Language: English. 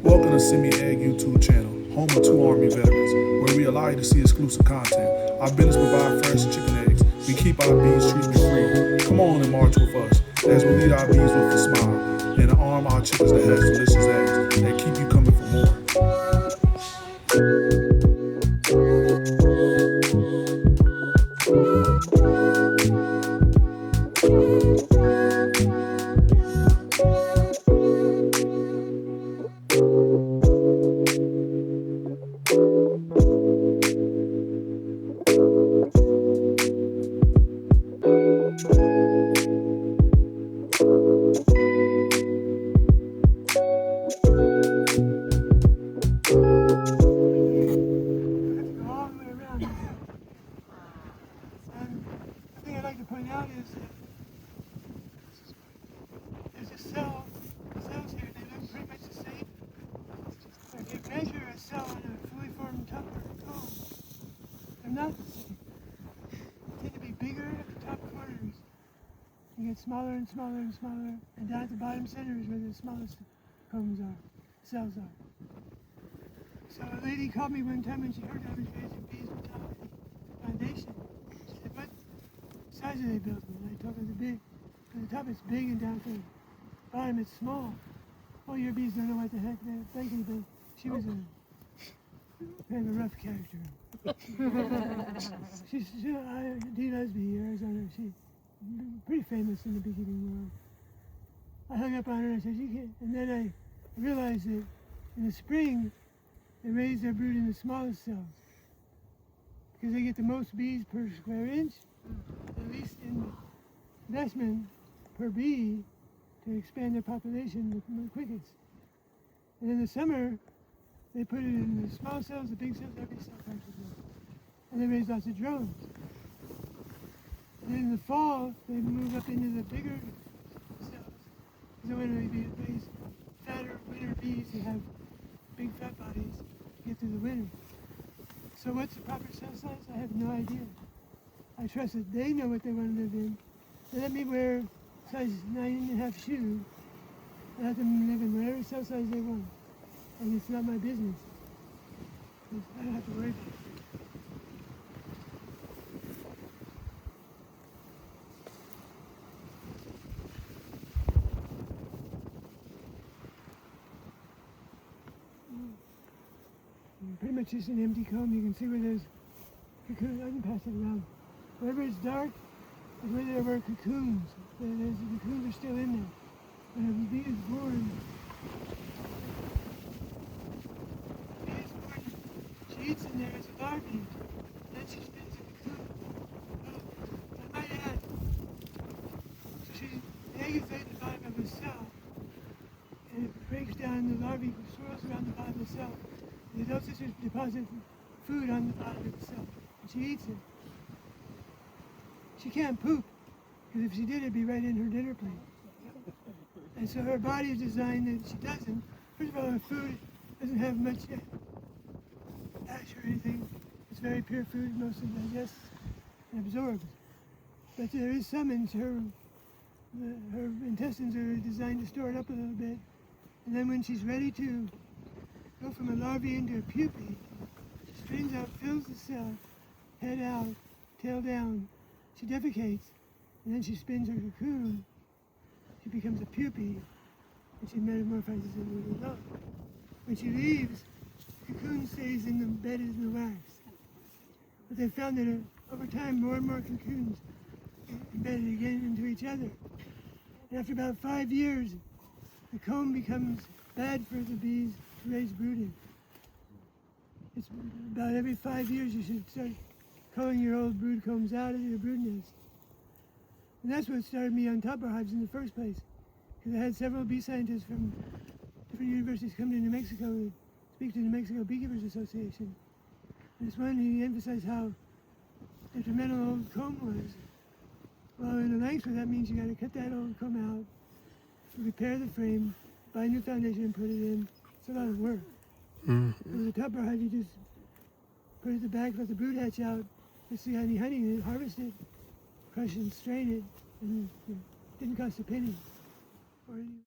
Welcome to SYN-Me-A-EGG YouTube channel, home of 2 Army veterans, where we allow you to see exclusive content. Our business provide fresh chicken eggs. We keep our bees treatment free. Come on and march with us as we lead our bees with a smile and arm our chickens that has delicious eggs that keep you coming for more. Point out is that there's a cells here, they look pretty much the same. If you measure a cell in a fully formed tupper comb, they're not the same. They tend to be bigger at the top corners. You get smaller and smaller and smaller, and down at the bottom center is where the smallest cells are. So a lady called me one time when she heard I was raising bees on top of the foundation. She said, "What size are they built?" And I told her the top it's big and down to the bottom it's small. Well, your bees don't know what the heck they're thinking, but she was a kind of a rough character. She's Dee Lesby, Arizona. She's pretty famous in the beekeeping world. I hung up on her and I said, "You can't." And then I realized that in the spring they raise their brood in the smallest cells because they get the most bees per square inch, at least in investment per bee to expand their population the quickest. And in the summer, they put it in the small cells, the big cells, every cell practically. And they raise lots of drones. And then in the fall, they move up into the bigger cells. Because they want to raise fatter winter bees that have big fat bodies to get through the winter. So what's the proper cell size? I have no idea. I trust that they know what they want to live in. They let me wear size 9.5 shoe. I let them live in whatever cell size they want. And it's not my business. I don't have to worry about it. Pretty much just an empty comb. You can see where there's cocoons. I can pass it around. Wherever it's dark is where there were cocoons. The cocoons are still in there. When a bee is born, she eats in there as a larvae. Then she spins a cocoon. I might add, the egg is laid at the bottom of a cell, and it breaks down, the larvae swirls around the bottom of the cell. The adult sisters deposit food on the bottom of the cell, and she eats it. She can't poop, because if she did, it'd be right in her dinner plate. And so her body is designed that she doesn't. First of all, her food doesn't have much ash or anything. It's very pure food, mostly digests and absorbs. But there is some in her intestines are designed to store it up a little bit. And then when she's ready to go from a larvae into a pupae, she strains out, fills the cell, head out, tail down. She defecates, and then she spins her cocoon. She becomes a pupae, and she metamorphizes into an adult. When she leaves, the cocoon stays in the bed in the wax. But they found that over time, more and more cocoons get embedded again into each other. And after about 5 years, the comb becomes bad for the bees to raise brood in. It's about every 5 years you should start culling your old brood combs out of your brood nest. And that's what started me on tupper hives in the first place. Because I had several bee scientists from different universities come to New Mexico to speak to the New Mexico Beekeepers Association. And this one, he emphasized how detrimental old comb was. Well, in the length, that means you got to cut that old comb out, repair the frame, buy a new foundation and put it in. It's a lot of work. With a tupper hive, you just put it at the back, let the brood hatch out, just see any honey in it, harvest it, crush and strain it, and it didn't cost a penny. Or any